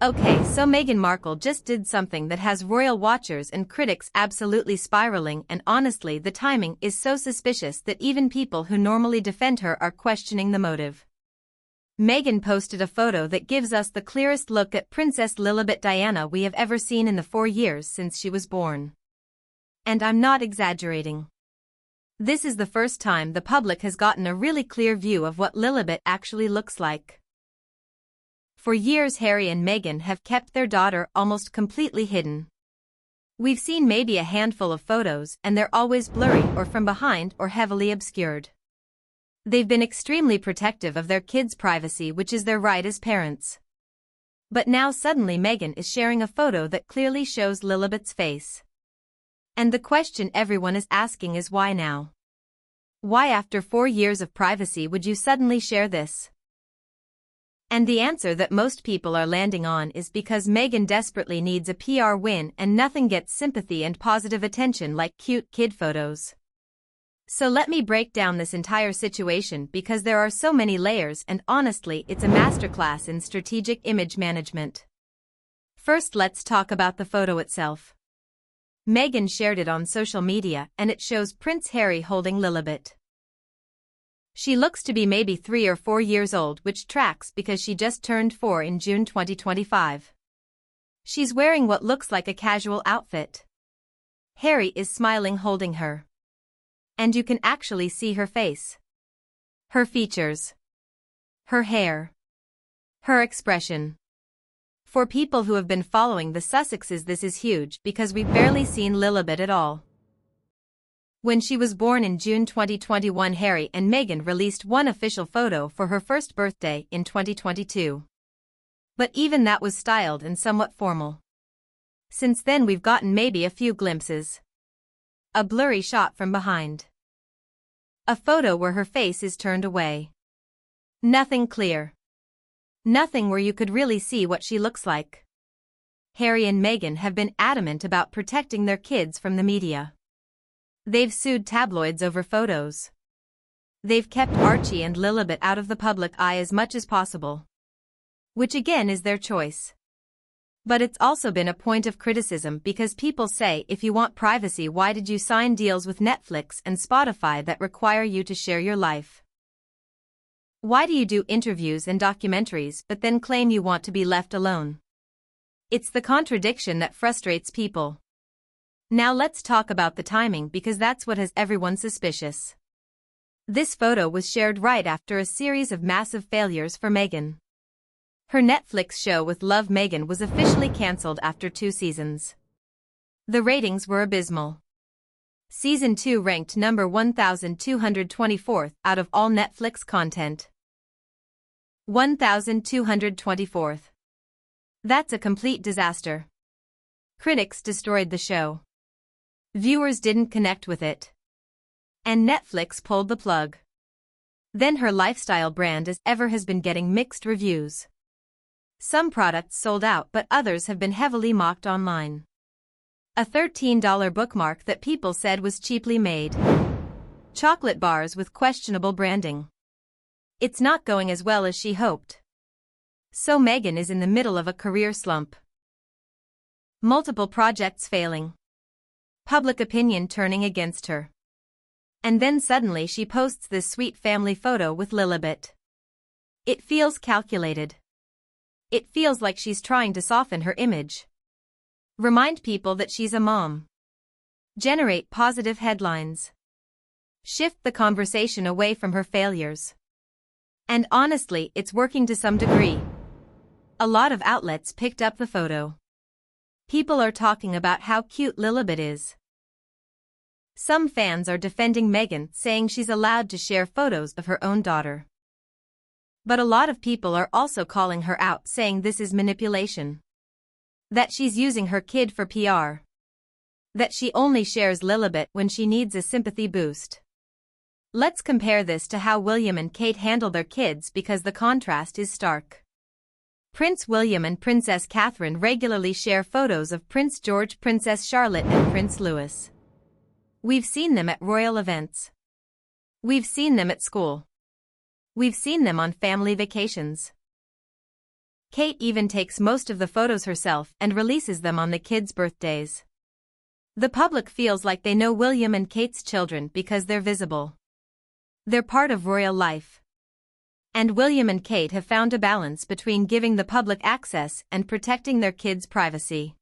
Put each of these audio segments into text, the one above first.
Okay, so Meghan Markle just did something that has royal watchers and critics absolutely spiraling, and honestly the timing is so suspicious that even people who normally defend her are questioning the motive. Meghan posted a photo that gives us the clearest look at Princess Lilibet Diana we have ever seen in the 4 years since she was born. And I'm not exaggerating. This is the first time the public has gotten a really clear view of what Lilibet actually looks like. For years Harry and Meghan have kept their daughter almost completely hidden. We've seen maybe a handful of photos and they're always blurry or from behind or heavily obscured. They've been extremely protective of their kids' privacy, which is their right as parents. But now suddenly Meghan is sharing a photo that clearly shows Lilibet's face. And the question everyone is asking is why now? Why after 4 years of privacy would you suddenly share this? And the answer that most people are landing on is because Meghan desperately needs a PR win and nothing gets sympathy and positive attention like cute kid photos. So let me break down this entire situation because there are so many layers and honestly it's a masterclass in strategic image management. First, let's talk about the photo itself. Meghan shared it on social media and it shows Prince Harry holding Lilibet. She looks to be maybe 3 or 4 years old, which tracks because she just turned 4 in June 2025. She's wearing what looks like a casual outfit. Harry is smiling holding her. And you can actually see her face. Her features. Her hair. Her expression. For people who have been following the Sussexes, this is huge because we've barely seen Lilibet at all. When she was born in June 2021, Harry and Meghan released one official photo for her first birthday in 2022. But even that was styled and somewhat formal. Since then we've gotten maybe a few glimpses. A blurry shot from behind. A photo where her face is turned away. Nothing clear. Nothing where you could really see what she looks like. Harry and Meghan have been adamant about protecting their kids from the media. They've sued tabloids over photos. They've kept Archie and Lilibet out of the public eye as much as possible. Which again is their choice. But it's also been a point of criticism because people say if you want privacy, why did you sign deals with Netflix and Spotify that require you to share your life? Why do you do interviews and documentaries but then claim you want to be left alone? It's the contradiction that frustrates people. Now let's talk about the timing because that's what has everyone suspicious. This photo was shared right after a series of massive failures for Meghan. Her Netflix show with Love Meghan was officially cancelled after 2 seasons. The ratings were abysmal. Season 2 ranked number 1224th out of all Netflix content. 1224th. That's a complete disaster. Critics destroyed the show. Viewers didn't connect with it. And Netflix pulled the plug. Then her lifestyle brand as ever has been getting mixed reviews. Some products sold out but others have been heavily mocked online. A $13 bookmark that people said was cheaply made. Chocolate bars with questionable branding. It's not going as well as she hoped. So Meghan is in the middle of a career slump. Multiple projects failing. Public opinion turning against her. And then suddenly she posts this sweet family photo with Lilibet. It feels calculated. It feels like she's trying to soften her image. Remind people that she's a mom. Generate positive headlines. Shift the conversation away from her failures. And honestly, it's working to some degree. A lot of outlets picked up the photo. People are talking about how cute Lilibet is. Some fans are defending Meghan, saying she's allowed to share photos of her own daughter. But a lot of people are also calling her out, saying this is manipulation. That she's using her kid for PR. That she only shares Lilibet when she needs a sympathy boost. Let's compare this to how William and Kate handle their kids because the contrast is stark. Prince William and Princess Catherine regularly share photos of Prince George, Princess Charlotte and Prince Louis. We've seen them at royal events. We've seen them at school. We've seen them on family vacations. Kate even takes most of the photos herself and releases them on the kids' birthdays. The public feels like they know William and Kate's children because they're visible. They're part of royal life. And William and Kate have found a balance between giving the public access and protecting their kids' privacy.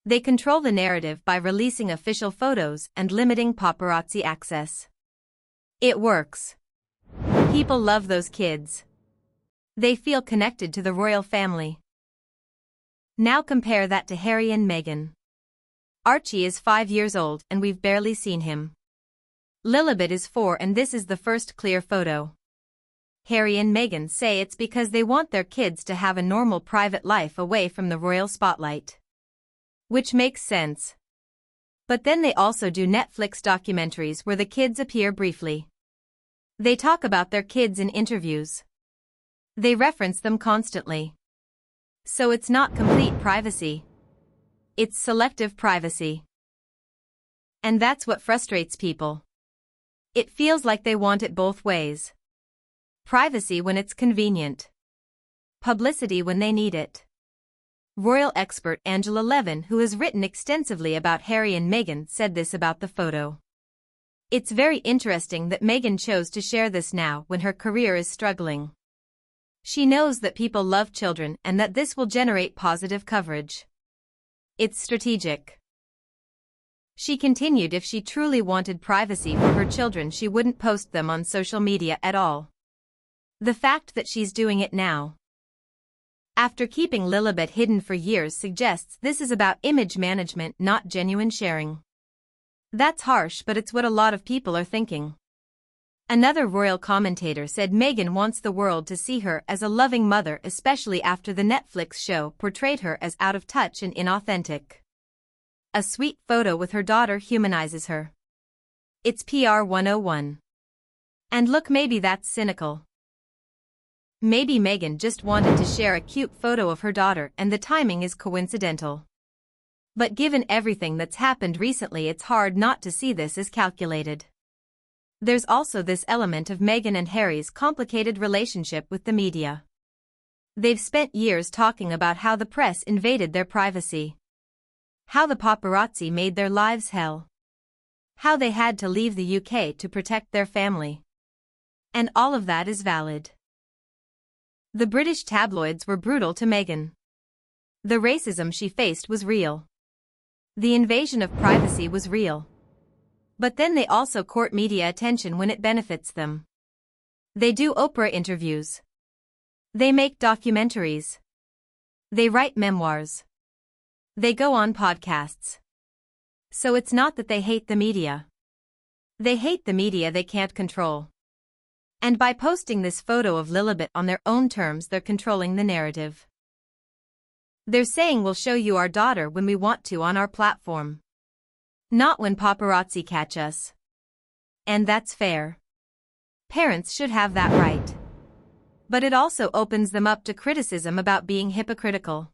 They control the narrative by releasing official photos and limiting paparazzi access. It works. People love those kids. They feel connected to the royal family. Now compare that to Harry and Meghan. Archie is 5 years old and we've barely seen him. Lilibet is 4 and this is the first clear photo. Harry and Meghan say it's because they want their kids to have a normal private life away from the royal spotlight. Which makes sense. But then they also do Netflix documentaries where the kids appear briefly. They talk about their kids in interviews. They reference them constantly. So it's not complete privacy. It's selective privacy. And that's what frustrates people. It feels like they want it both ways. Privacy when it's convenient. Publicity when they need it. Royal expert Angela Levin, who has written extensively about Harry and Meghan, said this about the photo. It's very interesting that Meghan chose to share this now when her career is struggling. She knows that people love children and that this will generate positive coverage. It's strategic. She continued, if she truly wanted privacy for her children, she wouldn't post them on social media at all. The fact that she's doing it now, after keeping Lilibet hidden for years, suggests this is about image management, not genuine sharing. That's harsh, but it's what a lot of people are thinking. Another royal commentator said Meghan wants the world to see her as a loving mother, especially after the Netflix show portrayed her as out of touch and inauthentic. A sweet photo with her daughter humanizes her. It's PR 101. And look, maybe that's cynical. Maybe Meghan just wanted to share a cute photo of her daughter and the timing is coincidental. But given everything that's happened recently, it's hard not to see this as calculated. There's also this element of Meghan and Harry's complicated relationship with the media. They've spent years talking about how the press invaded their privacy. How the paparazzi made their lives hell. How they had to leave the UK to protect their family. And all of that is valid. The British tabloids were brutal to Meghan. The racism she faced was real. The invasion of privacy was real. But then they also court media attention when it benefits them. They do Oprah interviews. They make documentaries. They write memoirs. They go on podcasts. So it's not that they hate the media. They hate the media they can't control. And by posting this photo of Lilibet on their own terms, they're controlling the narrative. They're saying we'll show you our daughter when we want to on our platform. Not when paparazzi catch us. And that's fair. Parents should have that right. But it also opens them up to criticism about being hypocritical.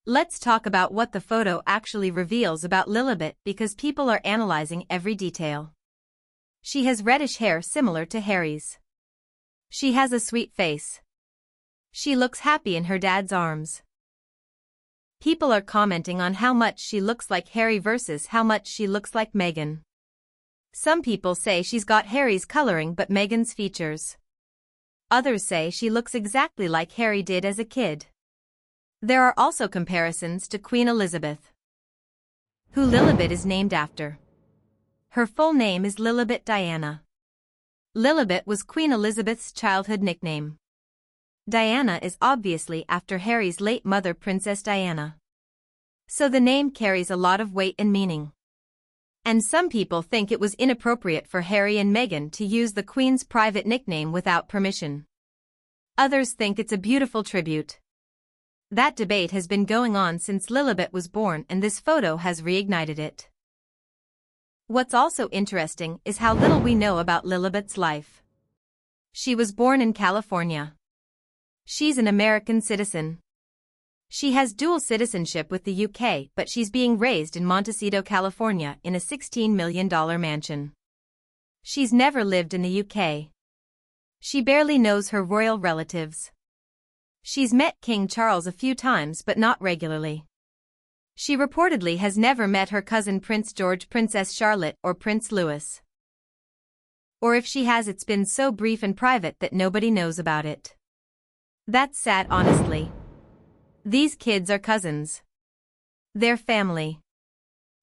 Let's talk about what the photo actually reveals about Lilibet, because people are analyzing every detail. She has reddish hair similar to Harry's. She has a sweet face. She looks happy in her dad's arms. People are commenting on how much she looks like Harry versus how much she looks like Meghan. Some people say she's got Harry's coloring but Meghan's features. Others say she looks exactly like Harry did as a kid. There are also comparisons to Queen Elizabeth, who Lilibet is named after. Her full name is Lilibet Diana. Lilibet was Queen Elizabeth's childhood nickname. Diana is obviously after Harry's late mother, Princess Diana. So the name carries a lot of weight and meaning. And some people think it was inappropriate for Harry and Meghan to use the Queen's private nickname without permission. Others think it's a beautiful tribute. That debate has been going on since Lilibet was born, and this photo has reignited it. What's also interesting is how little we know about Lilibet's life. She was born in California. She's an American citizen. She has dual citizenship with the UK, but she's being raised in Montecito, California, in a $16 million mansion. She's never lived in the UK. She barely knows her royal relatives. She's met King Charles a few times but not regularly. She reportedly has never met her cousin Prince George, Princess Charlotte, or Prince Louis. Or if she has, it's been so brief and private that nobody knows about it. That's sad, honestly. These kids are cousins. They're family.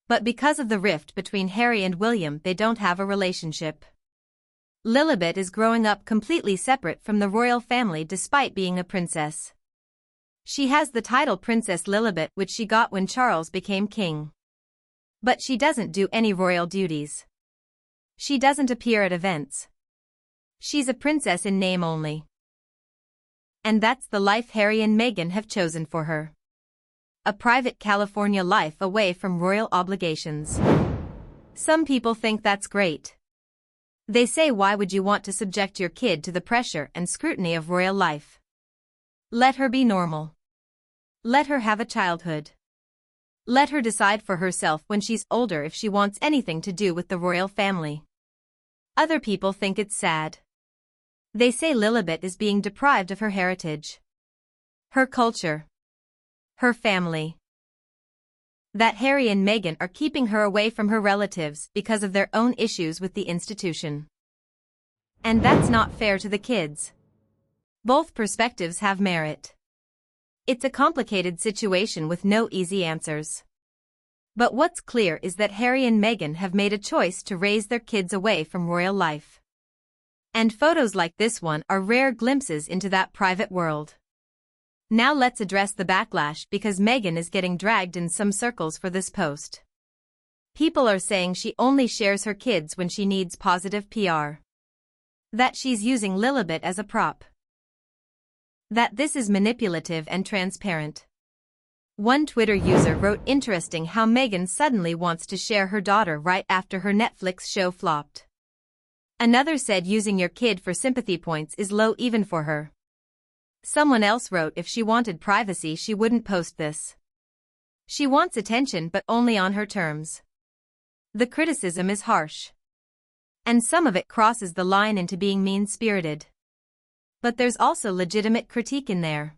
But because of the rift between Harry and William, they don't have a relationship. Lilibet is growing up completely separate from the royal family despite being a princess. She has the title Princess Lilibet, which she got when Charles became king. But she doesn't do any royal duties. She doesn't appear at events. She's a princess in name only. And that's the life Harry and Meghan have chosen for her. A private California life away from royal obligations. Some people think that's great. They say, why would you want to subject your kid to the pressure and scrutiny of royal life? Let her be normal. Let her have a childhood. Let her decide for herself when she's older if she wants anything to do with the royal family. Other people think it's sad. They say Lilibet is being deprived of her heritage, her culture, her family. That Harry and Meghan are keeping her away from her relatives because of their own issues with the institution. And that's not fair to the kids. Both perspectives have merit. It's a complicated situation with no easy answers. But what's clear is that Harry and Meghan have made a choice to raise their kids away from royal life. And photos like this one are rare glimpses into that private world. Now let's address the backlash, because Meghan is getting dragged in some circles for this post. People are saying she only shares her kids when she needs positive PR. That she's using Lilibet as a prop. That this is manipulative and transparent. One Twitter user wrote, interesting how Meghan suddenly wants to share her daughter right after her Netflix show flopped. Another said using your kid for sympathy points is low even for her. Someone else wrote if she wanted privacy she wouldn't post this. She wants attention but only on her terms. The criticism is harsh. And some of it crosses the line into being mean-spirited. But there's also legitimate critique in there.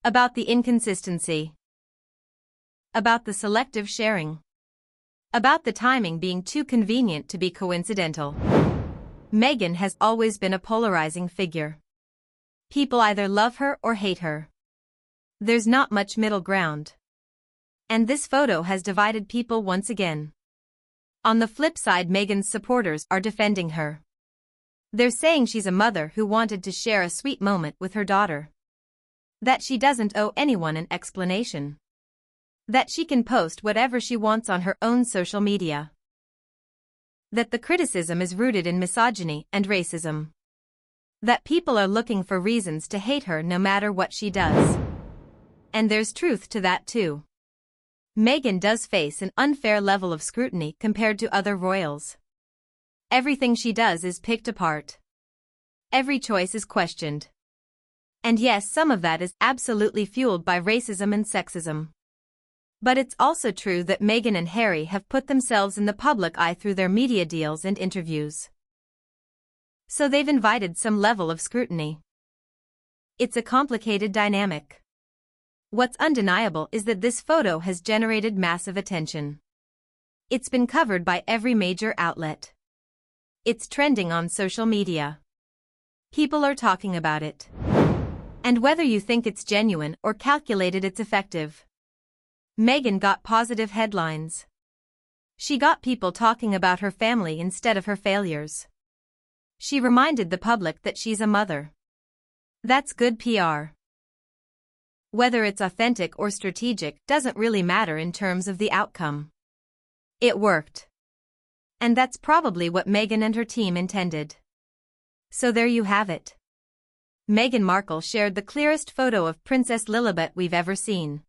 About the inconsistency. About the selective sharing. About the timing being too convenient to be coincidental. Meghan has always been a polarizing figure. People either love her or hate her. There's not much middle ground. And this photo has divided people once again. On the flip side, Meghan's supporters are defending her. They're saying she's a mother who wanted to share a sweet moment with her daughter. That she doesn't owe anyone an explanation. That she can post whatever she wants on her own social media. That the criticism is rooted in misogyny and racism. That people are looking for reasons to hate her no matter what she does. And there's truth to that too. Meghan does face an unfair level of scrutiny compared to other royals. Everything she does is picked apart. Every choice is questioned. And yes, some of that is absolutely fueled by racism and sexism. But it's also true that Meghan and Harry have put themselves in the public eye through their media deals and interviews. So they've invited some level of scrutiny. It's a complicated dynamic. What's undeniable is that this photo has generated massive attention. It's been covered by every major outlet. It's trending on social media. People are talking about it. And whether you think it's genuine or calculated, it's effective. Meghan got positive headlines. She got people talking about her family instead of her failures. She reminded the public that she's a mother. That's good PR. Whether it's authentic or strategic doesn't really matter in terms of the outcome. It worked. And that's probably what Meghan and her team intended. So there you have it. Meghan Markle shared the clearest photo of Princess Lilibet we've ever seen.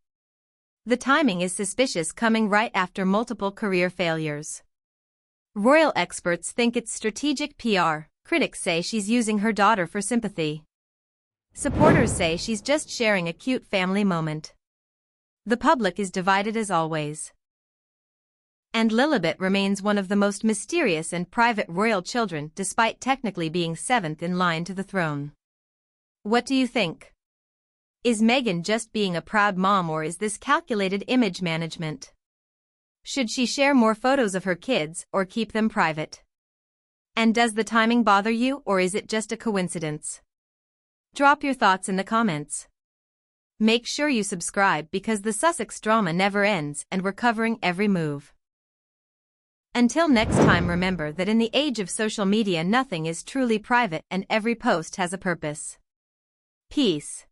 The timing is suspicious, coming right after multiple career failures. Royal experts think it's strategic PR. Critics say she's using her daughter for sympathy. Supporters say she's just sharing a cute family moment. The public is divided as always. And Lilibet remains one of the most mysterious and private royal children, despite technically being seventh in line to the throne. What do you think? Is Meghan just being a proud mom, or is this calculated image management? Should she share more photos of her kids or keep them private? And does the timing bother you, or is it just a coincidence? Drop your thoughts in the comments. Make sure you subscribe because the Sussex drama never ends and we're covering every move. Until next time, remember that in the age of social media nothing is truly private and every post has a purpose. Peace.